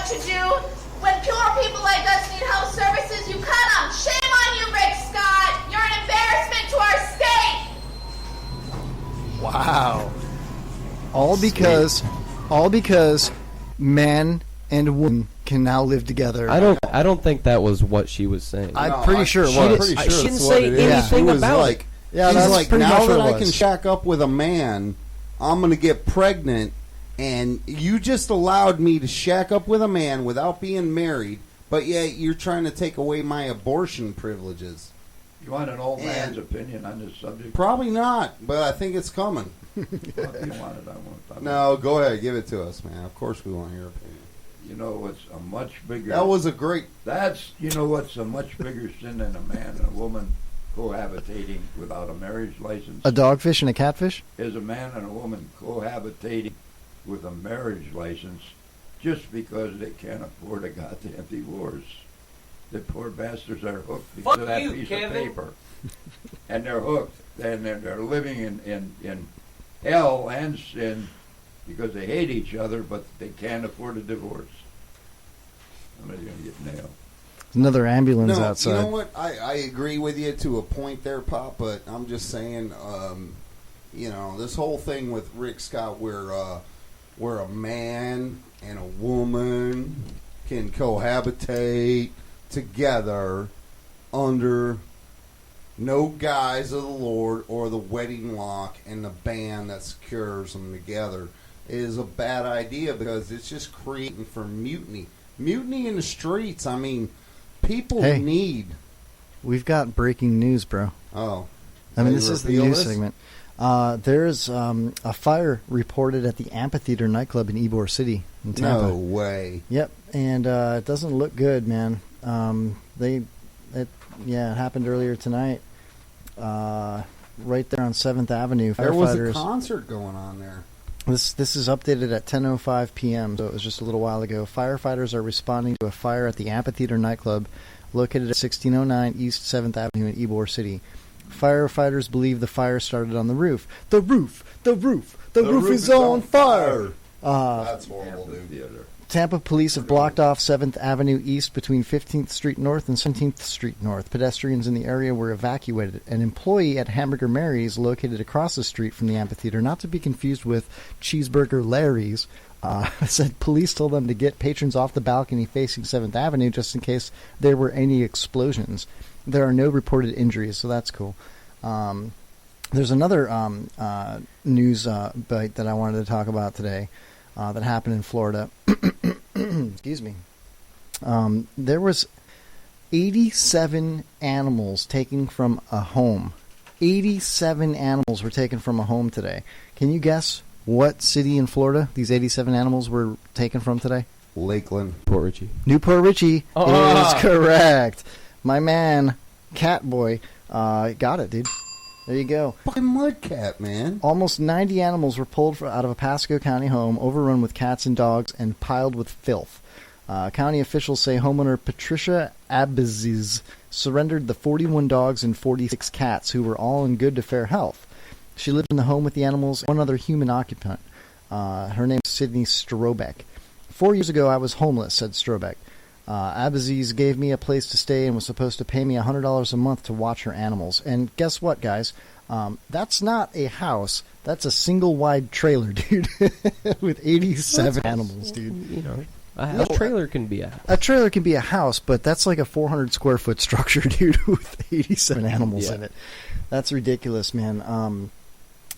what you do. When poor people like us need health services, you cut them. Shame on you, Rick Scott. You're an embarrassment to our state. Wow. All because men and women can now live together. I don't think that was what she was saying. I'm pretty sure it was. She didn't say anything about it. Yeah, she's that's like, pretty now much that what it I can was. shack up with a man, I'm going to get pregnant, and you just allowed me to shack up with a man without being married, but yet you're trying to take away my abortion privileges. You want an old man's opinion on this subject? Probably not, but I think it's coming. Well, if you want it, I won't. No, go ahead, give it to us, man. Of course we want your opinion. You know what's a much bigger... That was a great... You know what's a much bigger sin than a man and a woman cohabitating without a marriage license? A dogfish and a catfish? Is a man and a woman cohabitating with a marriage license just because they can't afford a goddamn divorce. The poor bastards are hooked because of that piece of paper. And they're hooked. And they're living in hell and sin because they hate each other, but they can't afford a divorce. Somebody's going to get nailed. Another ambulance outside. You know what? I agree with you to a point there, Pop, but I'm just saying, this whole thing with Rick Scott where a man and a woman can cohabitate together under no guise of the Lord or the wedding lock and the band that secures them together is a bad idea because it's just creating for mutiny. Mutiny in the streets. I mean, people need. We've got breaking news, bro. Oh. I mean, this is the news segment. There's a fire reported at the Amphitheater nightclub in Ybor City in Tampa. No way. Yep, and it doesn't look good, man. It happened earlier tonight. Right there on 7th Avenue. There was a concert going on there. This is updated at 10:05 p.m., so it was just a little while ago. Firefighters are responding to a fire at the Amphitheater nightclub located at 1609 East 7th Avenue in Ybor City. Firefighters believe the fire started on the roof. The roof is on fire! That's horrible, dude. Tampa police have blocked off 7th Avenue East between 15th Street North and 17th Street North. Pedestrians in the area were evacuated. An employee at Hamburger Mary's, located across the street from the amphitheater, not to be confused with Cheeseburger Larry's, said police told them to get patrons off the balcony facing 7th Avenue just in case there were any explosions. There are no reported injuries, so that's cool. There's another news bite that I wanted to talk about today that happened in Florida. Excuse me. There was 87 animals taken from a home. 87 animals were taken from a home today. Can you guess what city in Florida these 87 animals were taken from today? Lakeland. Port Richey. Newport Richey is correct. My man, Catboy, got it, dude. There you go. Fucking mudcat, man. Almost 90 animals were pulled out of a Pasco County home, overrun with cats and dogs, and piled with filth. County officials say homeowner Patricia Abiziz surrendered the 41 dogs and 46 cats, who were all in good to fair health. She lived in the home with the animals and one other human occupant. Her name is Sydney Strobeck. 4 years ago, I was homeless, said Strobeck. Abiziz gave me a place to stay and was supposed to pay me $100 a month to watch her animals. And guess what, guys? That's not a house. That's a single-wide trailer, dude, with 87 animals, dude. You know, a trailer can be a house. A trailer can be a house, but that's like a 400-square-foot structure, dude, with 87 animals in it. That's ridiculous, man.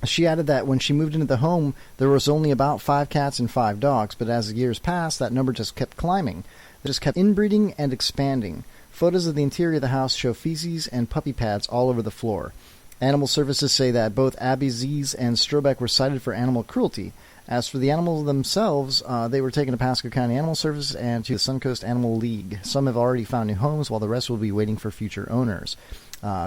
She added that when she moved into the home, there was only about 5 cats and 5 dogs, but as the years passed, that number just kept climbing. They just kept inbreeding and expanding. Photos of the interior of the house show feces and puppy pads all over the floor. Animal services say that both Abiziz and Strobeck were cited for animal cruelty. As for the animals themselves, they were taken to Pasco County Animal Services and to the Suncoast Animal League. Some have already found new homes, while the rest will be waiting for future owners.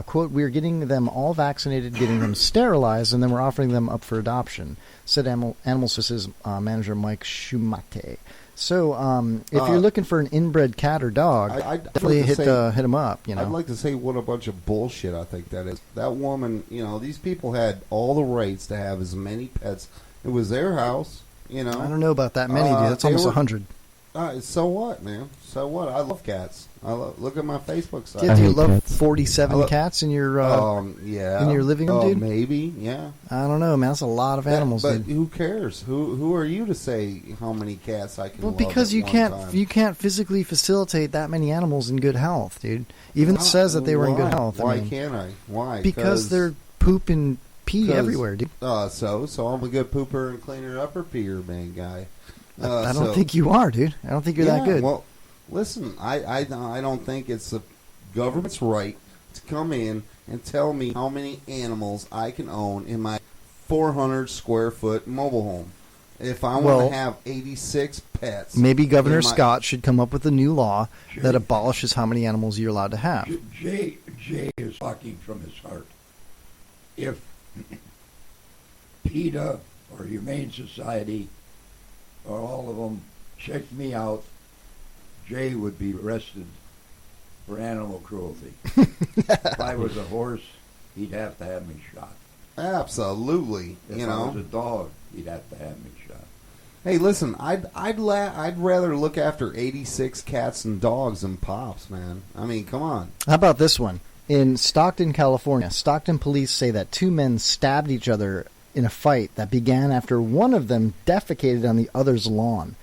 Quote, "We're getting them all vaccinated, getting them sterilized, and then we're offering them up for adoption," said Animal Services manager Mike Schumate. So, if you're looking for an inbred cat or dog, definitely hit him up. You know, I'd like to say what a bunch of bullshit I think that is. That woman, these people had all the rights to have as many pets. It was their house. I don't know about that many, dude. That's almost 100. So what, man? So what? I love cats. Look at my Facebook site. Do you hate love cats. 47 cats in your yeah. in your living room, dude? Maybe, yeah. I don't know, man. That's a lot of animals, but dude. who cares? Who are you to say how many cats I can? Well, love because at you one can't time? you can't physically facilitate that many animals in good health, dude. Even it says that they were in good health. Why I mean, can't I? Why? because they're poop and pee everywhere, dude. So I'm a good pooper and cleaner upper peer man guy. I don't think you are, dude. I don't think you're that good. Well, listen, I don't think it's the government's right to come in and tell me how many animals I can own in my 400 square foot mobile home. If I want to have 86 pets, maybe Governor Scott should come up with a new law that abolishes how many animals you're allowed to have. Jay is talking from his heart. If PETA or Humane Society or all of them checked me out, Jay would be arrested for animal cruelty. If I was a horse, he'd have to have me shot. Absolutely, If I was a dog, he'd have to have me shot. Hey, listen, I'd rather look after 86 cats and dogs than Pops, man. I mean, come on. How about this one? In Stockton, California, Stockton police say that two men stabbed each other in a fight that began after one of them defecated on the other's lawn.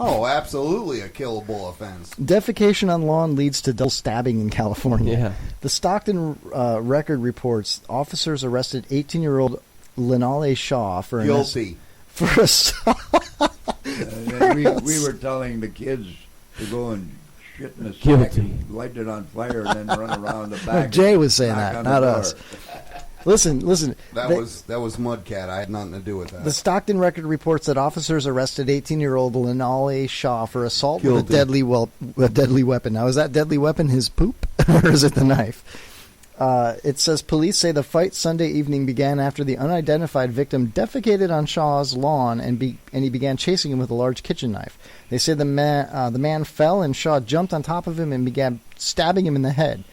Oh, absolutely a killable offense. Defecation on lawn leads to double stabbing in California. Yeah. The Stockton Record reports officers arrested 18-year-old Lenale Shaw for guilty for assault. We were telling the kids to go and shit in a sack and light it on fire and then run around the back. Jay was saying that, not us. Listen. That was Mudcat. I had nothing to do with that. The Stockton Record reports that officers arrested 18-year-old Lenale Shaw for assault with a deadly weapon. Now, is that deadly weapon his poop, or is it the knife? It says police say the fight Sunday evening began after the unidentified victim defecated on Shaw's lawn and he began chasing him with a large kitchen knife. They say the man fell and Shaw jumped on top of him and began stabbing him in the head.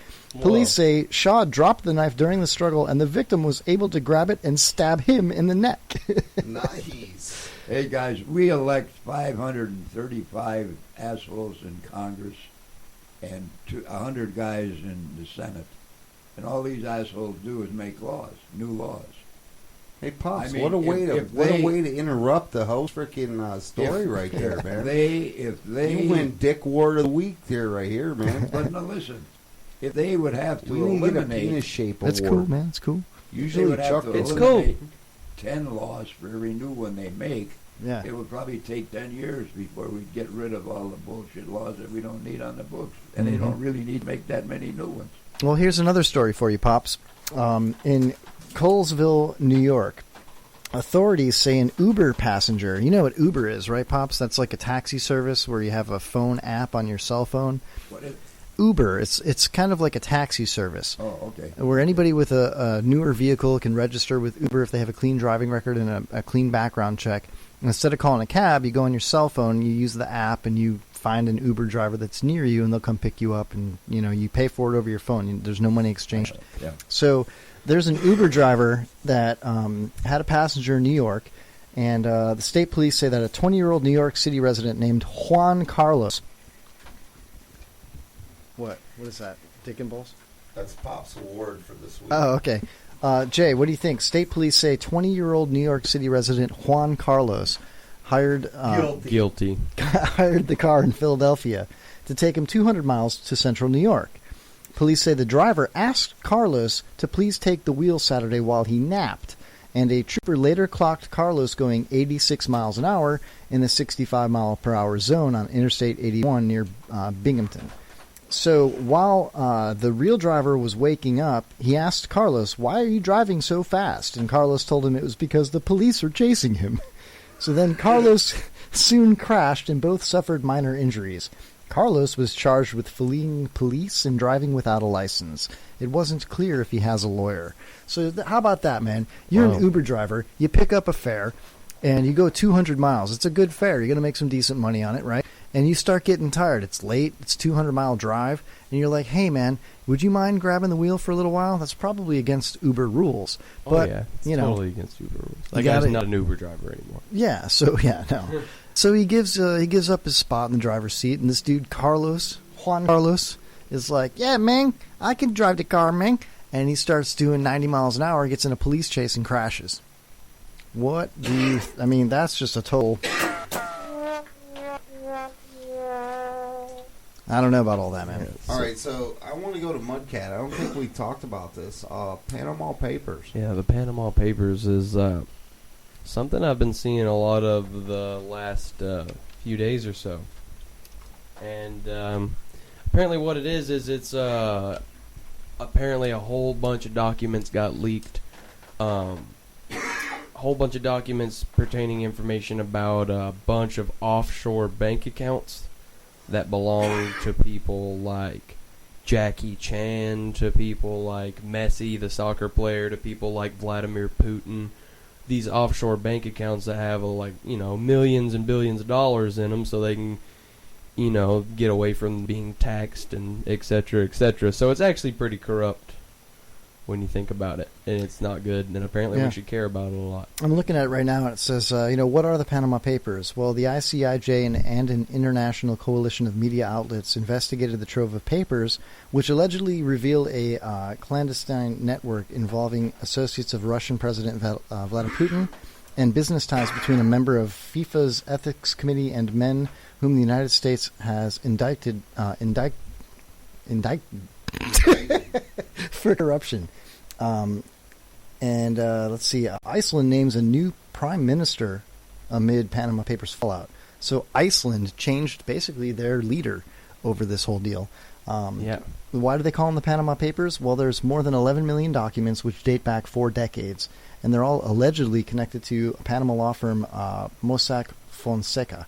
Police say Shaw dropped the knife during the struggle, and the victim was able to grab it and stab him in the neck. Nice. Hey, guys, we elect 535 assholes in Congress and 100 guys in the Senate. And all these assholes do is make laws, new laws. Hey, Pops, I mean, what a way to interrupt the whole freaking story right there, man. If they you win Dick Ward of the Week there, right here, man. But no, listen. If they would have to we didn't get a eliminate, penis shape That's award. cool, man. It's cool. Usually, Chuck, it's cool. 10 laws for every new one they make. Yeah. It would probably take 10 years before we get rid of all the bullshit laws that we don't need on the books, and they don't really need to make that many new ones. Well, here's another story for you, Pops. In Colesville, New York, authorities say an Uber passenger, you know what Uber is, right, Pops? That's like a taxi service where you have a phone app on your cell phone. What is Uber, it's kind of like a taxi service. Oh, okay. Where anybody with a newer vehicle can register with Uber if they have a clean driving record and a clean background check. And instead of calling a cab, you go on your cell phone, you use the app, and you find an Uber driver that's near you, and they'll come pick you up, and you pay for it over your phone. There's no money exchanged. Yeah. So there's an Uber driver that had a passenger in New York, and the state police say that a 20-year-old New York City resident named Juan Carlos. What is that? Dick and Balls? That's Pop's award for this week. Oh, okay. Jay, what do you think? State police say 20-year-old New York City resident Juan Carlos hired Guilty. hired the car in Philadelphia to take him 200 miles to central New York. Police say the driver asked Carlos to please take the wheel Saturday while he napped, and a trooper later clocked Carlos going 86 miles an hour in the 65-mile-per-hour zone on Interstate 81 near Binghamton. So while the real driver was waking up, he asked Carlos, "Why are you driving so fast?" And Carlos told him it was because the police are chasing him. So then Carlos soon crashed and both suffered minor injuries. Carlos was charged with fleeing police and driving without a license. It wasn't clear if he has a lawyer. So how about that, man? You're an Uber driver. You pick up a fare, and you go 200 miles. It's a good fare. You're going to make some decent money on it, right? And you start getting tired. It's late. It's a 200-mile drive. And you're like, hey, man, would you mind grabbing the wheel for a little while? That's probably against Uber rules. But, It's totally against Uber rules. That gotta- guy's not an Uber driver anymore. Yeah, so, yeah, no. So he gives up his spot in the driver's seat, and this dude Juan Carlos, is like, "Yeah, man, I can drive the car, man." And he starts doing 90 miles an hour, gets in a police chase, and crashes. What do you? I mean, that's just a total. I don't know about all that, man. All right, so I want to go to Mudcat. I don't think we talked about this. Panama Papers. Yeah, the Panama Papers is something I've been seeing a lot of the last few days or so. And apparently what it is it's apparently a whole bunch of documents got leaked. A whole bunch of documents pertaining information about a bunch of offshore bank accounts that belong to people like Jackie Chan, to people like Messi, the soccer player, to people like Vladimir Putin. These offshore bank accounts that have millions and billions of dollars in them, so they can, get away from being taxed and et cetera, et cetera. So it's actually pretty corrupt when you think about it, and it's not good. And apparently we should care about it a lot. I'm looking at it right now, and it says, what are the Panama Papers? Well, the ICIJ and an international coalition of media outlets investigated the trove of papers, which allegedly reveal a clandestine network involving associates of Russian President Vladimir Putin and business ties between a member of FIFA's ethics committee and men whom the United States has indicted for corruption. Let's see. Iceland names a new prime minister amid Panama Papers fallout. So Iceland changed basically their leader over this whole deal. Why do they call them the Panama Papers? Well, there's more than 11 million documents which date back 4 decades, and they're all allegedly connected to a Panama law firm, Mossack Fonseca.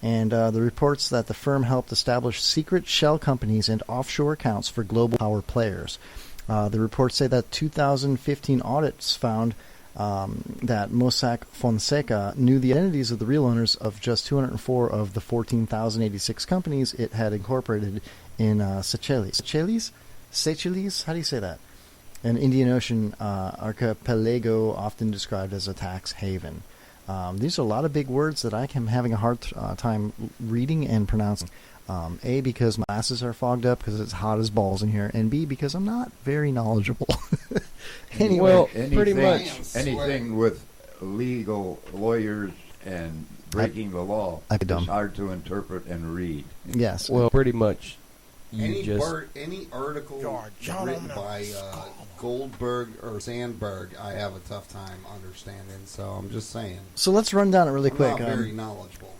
And the reports that the firm helped establish secret shell companies and offshore accounts for global power players. The reports say that 2015 audits found that Mossack Fonseca knew the identities of the real owners of just 204 of the 14,086 companies it had incorporated in Seychelles? Seychelles? How do you say that? An Indian Ocean archipelago often described as a tax haven. These are a lot of big words that I am having a hard time reading and pronouncing. A, because my glasses are fogged up because it's hot as balls in here, and B, because I'm not very knowledgeable. Anyway, well, pretty much anything with legal lawyers and breaking the law is hard to interpret and read. Yes. Well, pretty much. Any article written by Goldberg or Sandberg, I have a tough time understanding. So I'm just saying. So let's run down it really quick. I'm not very knowledgeable.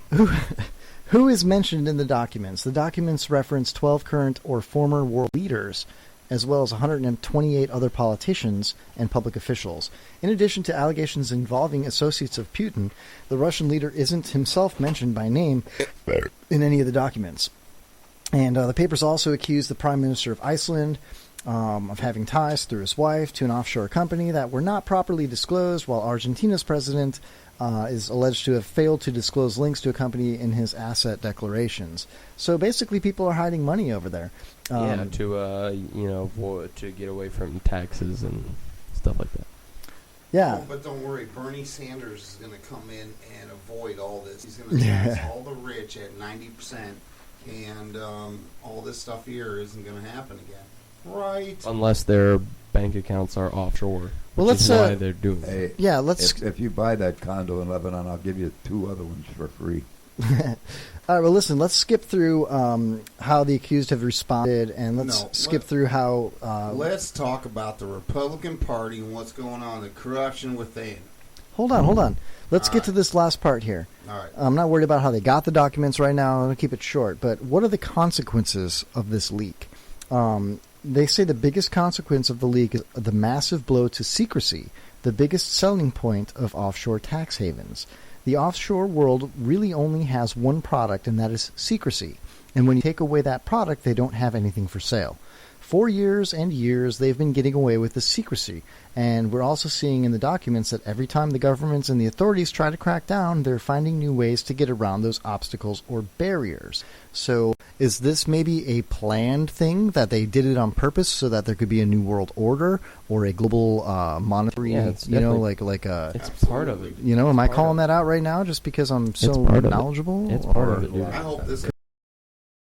Who is mentioned in the documents? The documents reference 12 current or former world leaders, as well as 128 other politicians and public officials. In addition to allegations involving associates of Putin, the Russian leader isn't himself mentioned by name in any of the documents. And the papers also accuse the Prime Minister of Iceland of having ties through his wife to an offshore company that were not properly disclosed, while Argentina's president is alleged to have failed to disclose links to a company in his asset declarations. So basically, people are hiding money over there. To get away from taxes and stuff like that. Yeah. Oh, but don't worry, Bernie Sanders is going to come in and avoid all this. He's going to tax all the rich at 90%, and all this stuff here isn't going to happen again. Right. Unless their bank accounts are offshore. Well, which is why they're doing it. Hey, yeah, let's. If you buy that condo in Lebanon, I'll give you 2 other ones for free. All right, well, listen, let's skip through how the accused have responded, and let's skip through how... let's talk about the Republican Party and what's going on, the corruption within. Hold on. Let's get to this last part here. All right. I'm not worried about how they got the documents right now. I'm going to keep it short. But what are the consequences of this leak? They say the biggest consequence of the leak is the massive blow to secrecy, the biggest selling point of offshore tax havens. The offshore world really only has one product, and that is secrecy. And when you take away that product, they don't have anything for sale. For years and years, they've been getting away with the secrecy. And we're also seeing in the documents that every time the governments and the authorities try to crack down, they're finding new ways to get around those obstacles or barriers. So is this maybe a planned thing that they did it on purpose so that there could be a new world order or a global monetary, it's like a... It's part of it. Am I part calling of that out right now just because I'm so part of it. knowledgeable? It's part or- of it, dude. I hope this